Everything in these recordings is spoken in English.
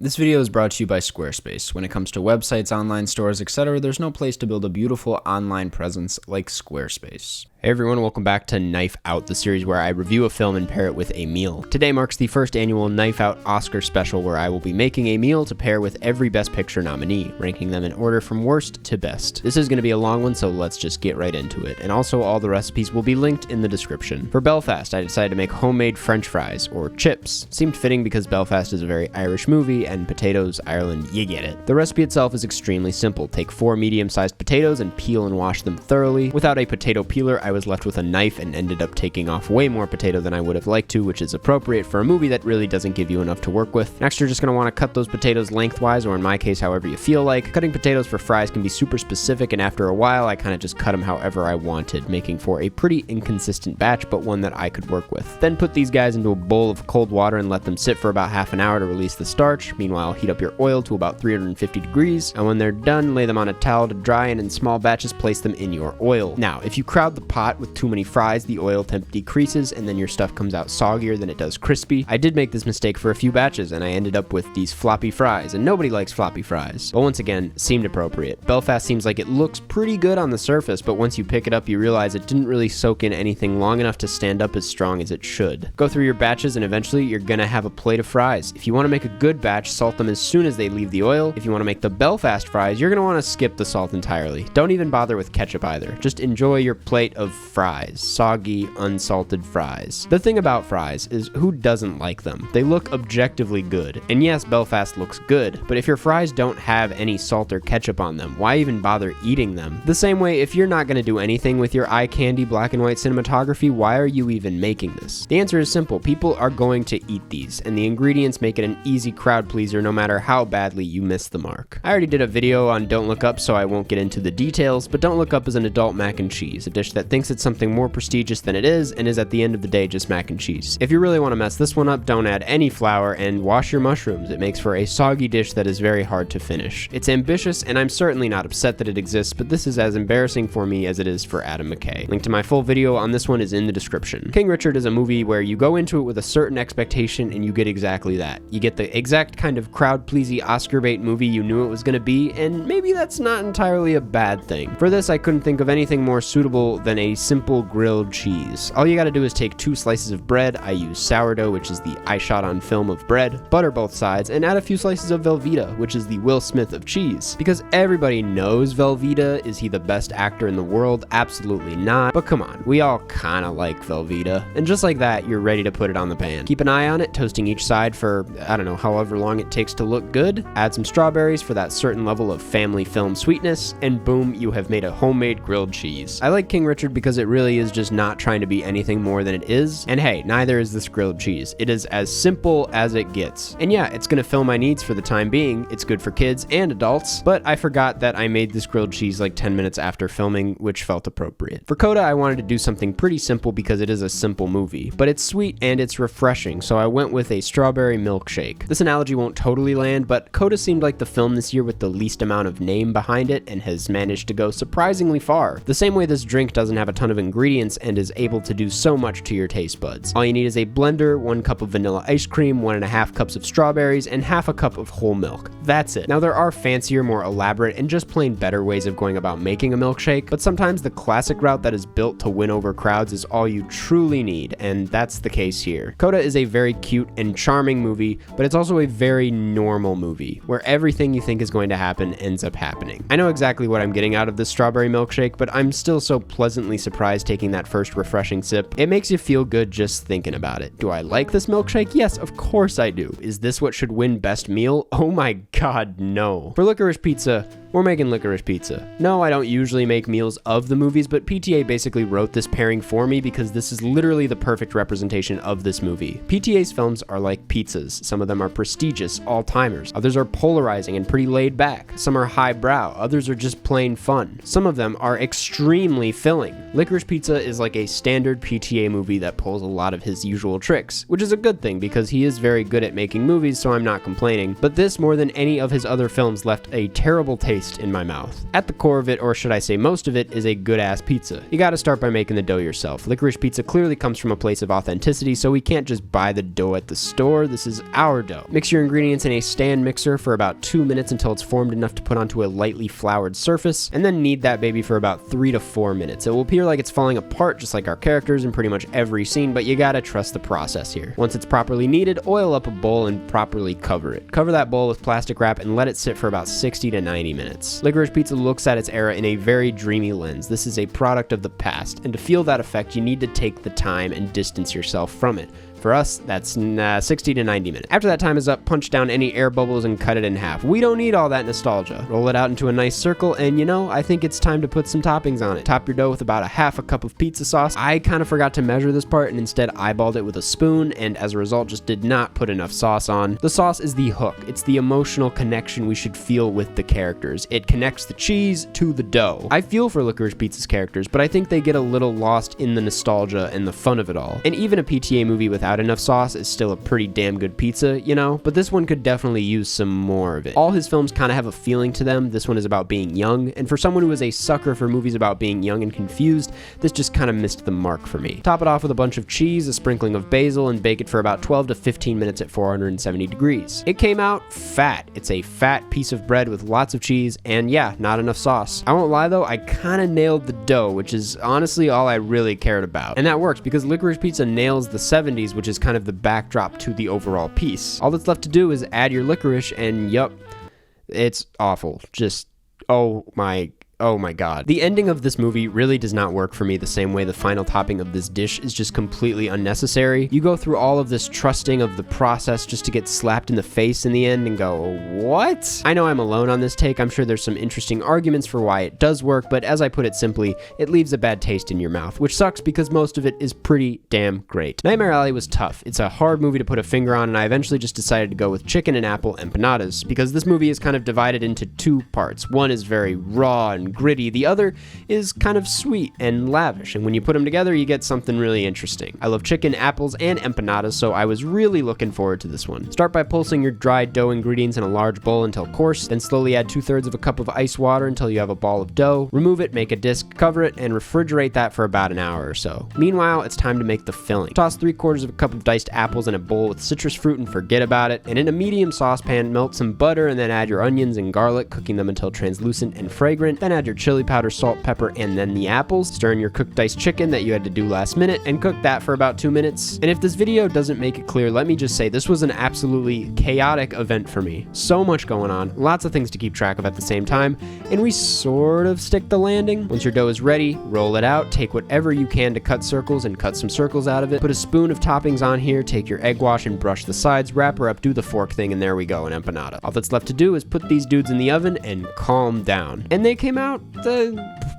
This video is brought to you by Squarespace. When it comes to websites, online stores, etc., there's no place to build a beautiful online presence like Squarespace. Hey everyone, welcome back to Knife Out, the series where I review a film and pair it with a meal. Today marks the first annual Knife Out Oscar special where I will be making a meal to pair with every Best Picture nominee, ranking them in order from worst to best. This is going to be a long one, so let's just get right into it. And also all the recipes will be linked in the description. For Belfast, I decided to make homemade French fries, or chips. Seemed fitting because Belfast is a very Irish movie, and potatoes, Ireland, you get it. The recipe itself is extremely simple. Take 4 medium-sized potatoes and peel and wash them thoroughly. Without a potato peeler, I was left with a knife and ended up taking off way more potato than I would have liked to, which is appropriate for a movie that really doesn't give you enough to work with. Next, you're just going to want to cut those potatoes lengthwise, or in my case, however you feel like. Cutting potatoes for fries can be super specific, and after a while, I kind of just cut them however I wanted, making for a pretty inconsistent batch, but one that I could work with. Then put these guys into a bowl of cold water and let them sit for about half an hour to release the starch. Meanwhile, heat up your oil to about 350 degrees, and when they're done, lay them on a towel to dry, and in small batches, place them in your oil. Now, if you crowd the pot with too many fries, the oil temp decreases, and then your stuff comes out soggier than it does crispy. I did make this mistake for a few batches, and I ended up with these floppy fries, and nobody likes floppy fries. But once again, seemed appropriate. Belfast seems like it looks pretty good on the surface, but once you pick it up, you realize it didn't really soak in anything long enough to stand up as strong as it should. Go through your batches, and eventually you're gonna have a plate of fries. If you want to make a good batch, salt them as soon as they leave the oil. If you want to make the Belfast fries, you're gonna want to skip the salt entirely. Don't even bother with ketchup either. Just enjoy your plate of fries. Soggy, unsalted fries. The thing about fries is, who doesn't like them? They look objectively good. And yes, Belfast looks good, but if your fries don't have any salt or ketchup on them, why even bother eating them? The same way, if you're not going to do anything with your eye candy black and white cinematography, why are you even making this? The answer is simple. People are going to eat these, and the ingredients make it an easy crowd pleaser no matter how badly you miss the mark. I already did a video on Don't Look Up, so I won't get into the details, but Don't Look Up is an adult mac and cheese, a dish that thinks it's something more prestigious than it is, and is at the end of the day just mac and cheese. If you really want to mess this one up, don't add any flour and wash your mushrooms. It makes for a soggy dish that is very hard to finish. It's ambitious, and I'm certainly not upset that it exists, but this is as embarrassing for me as it is for Adam McKay. Link to my full video on this one is in the description. King Richard is a movie where you go into it with a certain expectation and you get exactly that. You get the exact kind of crowd-pleasy Oscar bait movie you knew it was going to be, and maybe that's not entirely a bad thing. For this, I couldn't think of anything more suitable than a simple grilled cheese. All you gotta do is take 2 slices of bread. I use sourdough, which is the I shot on film of bread, butter both sides, and add a few slices of Velveeta, which is the Will Smith of cheese. Because everybody knows Velveeta. Is he the best actor in the world? Absolutely not. But come on, we all kinda like Velveeta. And just like that, you're ready to put it on the pan. Keep an eye on it, toasting each side for, I don't know, however long it takes to look good. Add some strawberries for that certain level of family film sweetness, and boom, you have made a homemade grilled cheese. I like King Richard because it really is just not trying to be anything more than it is, and hey, neither is this grilled cheese. It is as simple as it gets. And yeah, it's gonna fill my needs for the time being. It's good for kids and adults, but I forgot that I made this grilled cheese like 10 minutes after filming, which felt appropriate. For CODA, I wanted to do something pretty simple because it is a simple movie, but it's sweet and it's refreshing, so I went with a strawberry milkshake. This analogy won't totally land, but CODA seemed like the film this year with the least amount of name behind it and has managed to go surprisingly far. The same way this drink doesn't have a ton of ingredients and is able to do so much to your taste buds. All you need is a blender, 1 cup of vanilla ice cream, 1.5 cups of strawberries, and half a cup of whole milk. That's it. Now there are fancier, more elaborate, and just plain better ways of going about making a milkshake, but sometimes the classic route that is built to win over crowds is all you truly need, and that's the case here. CODA is a very cute and charming movie, but it's also a very normal movie, where everything you think is going to happen ends up happening. I know exactly what I'm getting out of this strawberry milkshake, but I'm still so pleasantly surprised taking that first refreshing sip. It makes you feel good just thinking about it. Do I like this milkshake? Yes, of course I do. Is this what should win best meal? Oh my god, no. For licorice pizza, we're making licorice pizza. No, I don't usually make meals of the movies, but PTA basically wrote this pairing for me because this is literally the perfect representation of this movie. PTA's films are like pizzas. Some of them are prestigious, all-timers. Others are polarizing and pretty laid back. Some are highbrow. Others are just plain fun. Some of them are extremely filling. Licorice Pizza is like a standard PTA movie that pulls a lot of his usual tricks, which is a good thing because he is very good at making movies, so I'm not complaining. But this, more than any of his other films, left a terrible taste taste in my mouth. At the core of it, or should I say most of it, is a good-ass pizza. You gotta start by making the dough yourself. Licorice Pizza clearly comes from a place of authenticity, so we can't just buy the dough at the store. This is our dough. Mix your ingredients in a stand mixer for about 2 minutes until it's formed enough to put onto a lightly floured surface, and then knead that baby for about 3 to 4 minutes. It will appear like it's falling apart just like our characters in pretty much every scene, but you gotta trust the process here. Once it's properly kneaded, oil up a bowl and properly cover it. Cover that bowl with plastic wrap and let it sit for about 60 to 90 minutes. Licorice Pizza looks at its era in a very dreamy lens. This is a product of the past, and to feel that effect, you need to take the time and distance yourself from it. For us, that's 60 to 90 minutes. After that time is up, punch down any air bubbles and cut it in half. We don't need all that nostalgia. Roll it out into a nice circle, and I think it's time to put some toppings on it. Top your dough with about a half a cup of pizza sauce. I kind of forgot to measure this part and instead eyeballed it with a spoon, and as a result just did not put enough sauce on. The sauce is the hook. It's the emotional connection we should feel with the characters. It connects the cheese to the dough. I feel for Licorice Pizza's characters, but I think they get a little lost in the nostalgia and the fun of it all. And even a PTA movie without enough sauce is still a pretty damn good pizza, but this one could definitely use some more of it. All his films kind of have a feeling to them. This one is about being young, and for someone who is a sucker for movies about being young and confused, this just kind of missed the mark for me. Top it off with a bunch of cheese, a sprinkling of basil, and bake it for about 12 to 15 minutes at 470 degrees. It came out fat. It's a fat piece of bread with lots of cheese, and yeah, not enough sauce. I won't lie though, I kind of nailed the dough, which is honestly all I really cared about. And that works because Licorice Pizza nails the 70s, which is kind of the backdrop to the overall piece. All that's left to do is add your licorice, and yup, it's awful. Just, oh my god. The ending of this movie really does not work for me the same way the final topping of this dish is just completely unnecessary. You go through all of this trusting of the process just to get slapped in the face in the end and go, what? I know I'm alone on this take. I'm sure there's some interesting arguments for why it does work, but as I put it simply, it leaves a bad taste in your mouth, which sucks because most of it is pretty damn great. Nightmare Alley was tough. It's a hard movie to put a finger on, and I eventually just decided to go with chicken and apple empanadas because this movie is kind of divided into two parts. One is very raw and gritty. The other is kind of sweet and lavish, and when you put them together, you get something really interesting. I love chicken, apples, and empanadas, so I was really looking forward to this one. Start by pulsing your dried dough ingredients in a large bowl until coarse, then slowly add 2/3 of a cup of ice water until you have a ball of dough. Remove it, make a disc, cover it, and refrigerate that for about an hour or so. Meanwhile, it's time to make the filling. Toss 3/4 of a cup of diced apples in a bowl with citrus fruit and forget about it, and in a medium saucepan, melt some butter and then add your onions and garlic, cooking them until translucent and fragrant. Then add your chili powder, salt, pepper, and then the apples. Stir in your cooked diced chicken that you had to do last minute and cook that for about 2 minutes. And if this video doesn't make it clear, let me just say this was an absolutely chaotic event for me. So much going on, lots of things to keep track of at the same time, and we sort of stick the landing. Once your dough is ready, roll it out, take whatever you can to cut circles and cut some circles out of it. Put a spoon of toppings on here, take your egg wash and brush the sides, wrap her up, do the fork thing, and there we go, an empanada. All that's left to do is put these dudes in the oven and calm down. And they came out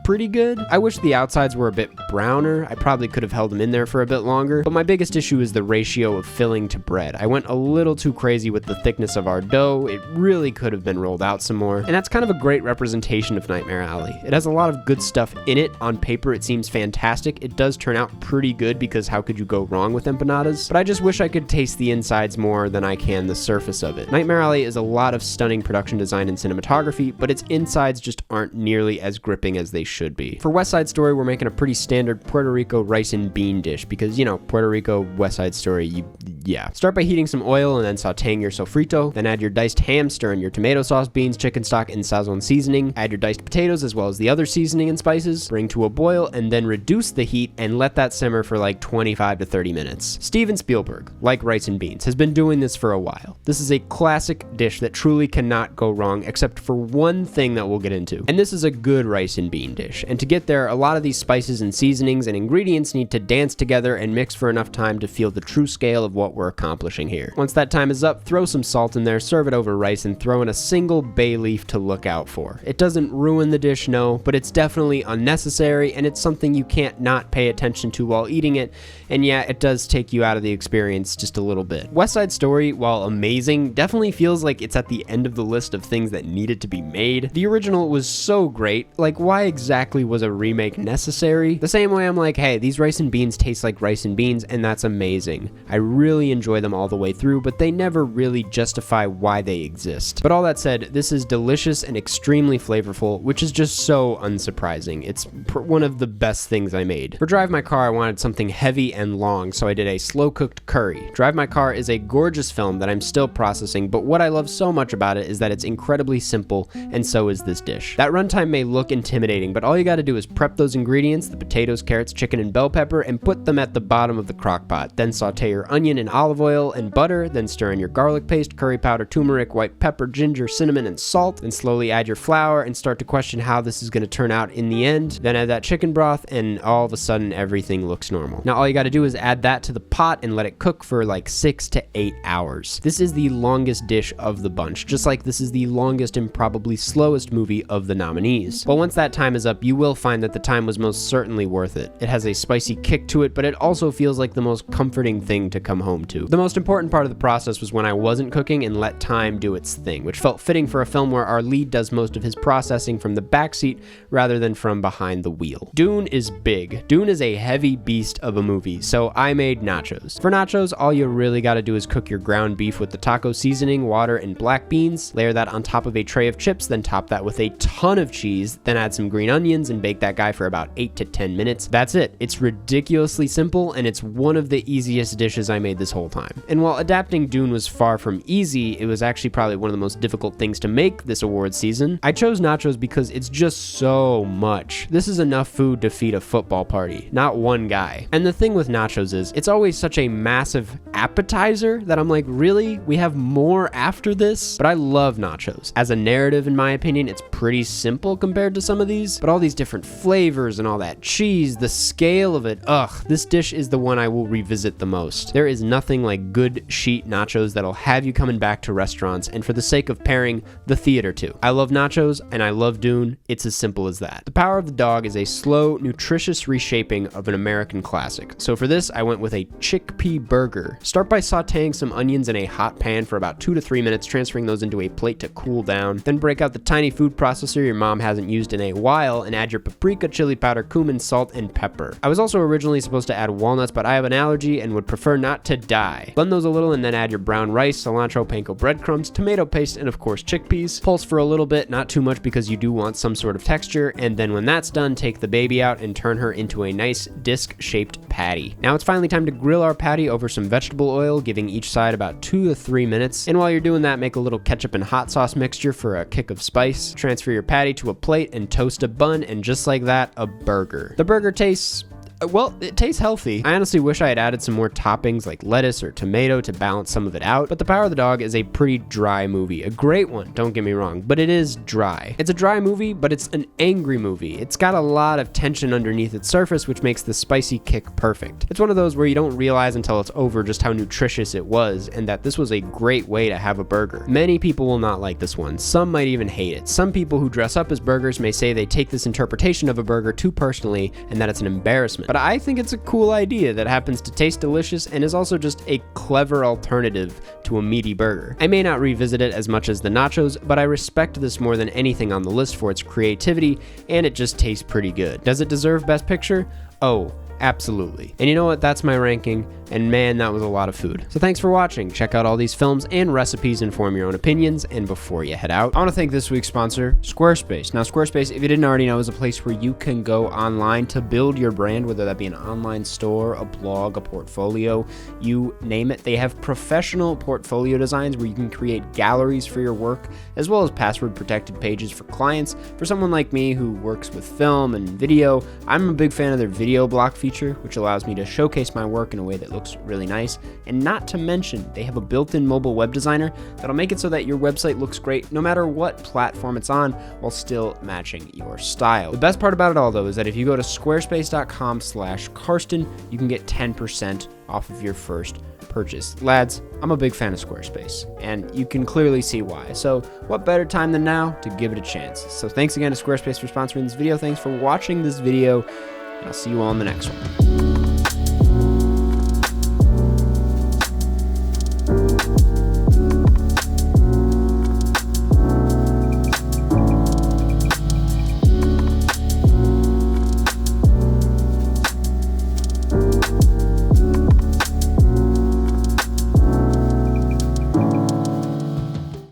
pretty good. I wish the outsides were a bit browner. I probably could have held them in there for a bit longer, but my biggest issue is the ratio of filling to bread. I went a little too crazy with the thickness of our dough. It really could have been rolled out some more, and that's kind of a great representation of Nightmare Alley. It has a lot of good stuff in it. On paper, it seems fantastic. It does turn out pretty good because how could you go wrong with empanadas? But I just wish I could taste the insides more than I can the surface of it. Nightmare Alley is a lot of stunning production design and cinematography, but its insides just aren't nearly as gripping as they should be. For West Side Story, we're making a pretty standard Puerto Rico rice and bean dish because, Puerto Rico, West Side Story, yeah. Start by heating some oil and then sauteing your sofrito. Then add your diced ham, stir in your tomato sauce, beans, chicken stock, and sazon seasoning. Add your diced potatoes as well as the other seasoning and spices. Bring to a boil and then reduce the heat and let that simmer for like 25 to 30 minutes. Steven Spielberg, like rice and beans, has been doing this for a while. This is a classic dish that truly cannot go wrong except for one thing that we'll get into. And this is a good rice and bean dish. And to get there, a lot of these spices and seasonings and ingredients need to dance together and mix for enough time to feel the true scale of what we're accomplishing here. Once that time is up, throw some salt in there, serve it over rice, and throw in a single bay leaf to look out for. It doesn't ruin the dish, no, but it's definitely unnecessary, and it's something you can't not pay attention to while eating it, and yeah, it does take you out of the experience just a little bit. West Side Story, while amazing, definitely feels like it's at the end of the list of things that needed to be made. The original was so great, like why exactly was a remake necessary? The same way I'm like, hey, these rice and beans taste like rice and beans, and that's amazing. I really rarely enjoy them all the way through, but they never really justify why they exist. But all that said, this is delicious and extremely flavorful, which is just so unsurprising. It's one of the best things I made. For Drive My Car, I wanted something heavy and long, so I did a slow-cooked curry. Drive My Car is a gorgeous film that I'm still processing, but what I love so much about it is that it's incredibly simple, and so is this dish. That runtime may look intimidating, but all you gotta do is prep those ingredients, the potatoes, carrots, chicken, and bell pepper, and put them at the bottom of the crock pot. Then saute your onion in olive oil and butter, then stir in your garlic paste, curry powder, turmeric, white pepper, ginger, cinnamon, and salt, and slowly add your flour and start to question how this is gonna turn out in the end. Then add that chicken broth, and all of a sudden everything looks normal. Now all you gotta do is add that to the pot and let it cook for like 6 to 8 hours. This is the longest dish of the bunch, just like this is the longest and probably slowest movie of the nominees. But once that time is up, you will find that the time was most certainly worth it. It has a spicy kick to it, but it also feels like the most comforting thing to come home to. The most important part of the process was when I wasn't cooking and let time do its thing, which felt fitting for a film where our lead does most of his processing from the backseat rather than from behind the wheel. Dune is big. Dune is a heavy beast of a movie, so I made nachos. For nachos, all you really gotta do is cook your ground beef with the taco seasoning, water, and black beans, layer that on top of a tray of chips, then top that with a ton of cheese, then add some green onions and bake that guy for about 8 to 10 minutes. That's it. It's ridiculously simple, and it's one of the easiest dishes I made this whole time. And while adapting Dune was far from easy, it was actually probably one of the most difficult things to make this awards season. I chose nachos because it's just so much. This is enough food to feed a football party, not one guy. And the thing with nachos is, it's always such a massive appetizer that I'm like, really? We have more after this? But I love nachos. As a narrative, in my opinion, it's pretty simple compared to some of these, but all these different flavors and all that cheese, the scale of it, this dish is the one I will revisit the most. There is nothing like good sheet nachos that'll have you coming back to restaurants, and for the sake of pairing, the theater too. I love nachos, and I love Dune. It's as simple as that. The Power of the Dog is a slow, nutritious reshaping of an American classic. So for this, I went with a chickpea burger. Start by sauteing some onions in a hot pan for about 2 to 3 minutes, transferring those into a plate to cool down. Then break out the tiny food processor your mom hasn't used in a while and add your paprika, chili powder, cumin, salt, and pepper. I was also originally supposed to add walnuts, but I have an allergy and would prefer not to die. Blend those a little and then add your brown rice, cilantro, panko breadcrumbs, tomato paste, and of course chickpeas. Pulse for a little bit, not too much because you do want some sort of texture, and then when that's done, take the baby out and turn her into a nice disc-shaped patty. Now it's finally time to grill our patty over some vegetable oil, giving each side about 2 to 3 minutes. And while you're doing that, make a little ketchup and hot sauce mixture for a kick of spice. Transfer your patty to a plate and toast a bun, and just like that, a burger. The burger tastes Well, it tastes healthy. I honestly wish I had added some more toppings like lettuce or tomato to balance some of it out, but The Power of the Dog is a pretty dry movie. A great one, don't get me wrong, but it is dry. It's a dry movie, but it's an angry movie. It's got a lot of tension underneath its surface, which makes the spicy kick perfect. It's one of those where you don't realize until it's over just how nutritious it was, and that this was a great way to have a burger. Many people will not like this one. Some might even hate it. Some people who dress up as burgers may say they take this interpretation of a burger too personally, and that it's an embarrassment. But I think it's a cool idea that happens to taste delicious and is also just a clever alternative to a meaty burger. I may not revisit it as much as the nachos, but I respect this more than anything on the list for its creativity, and it just tastes pretty good. Does it deserve Best Picture? Oh, absolutely. And you know what? That's my ranking, and man, that was a lot of food. So thanks for watching. Check out all these films and recipes and form your own opinions. And before you head out, I want to thank this week's sponsor, Squarespace. Now, Squarespace, if you didn't already know, is a place where you can go online to build your brand, whether that be an online store, a blog, a portfolio, you name it. They have professional portfolio designs where you can create galleries for your work, as well as password protected pages for clients. For someone like me who works with film and video, I'm a big fan of their video block feature, which allows me to showcase my work in a way that looks really nice. And not to mention, they have a built-in mobile web designer that'll make it so that your website looks great no matter what platform it's on, while still matching your style. The best part about it all, though, is that if you go to squarespace.com/Karsten, you can get 10% off of your first purchase. Lads, I'm a big fan of Squarespace, and you can clearly see why. So what better time than now to give it a chance? So thanks again to Squarespace for sponsoring this video. Thanks for watching this video, and I'll see you all in the next one.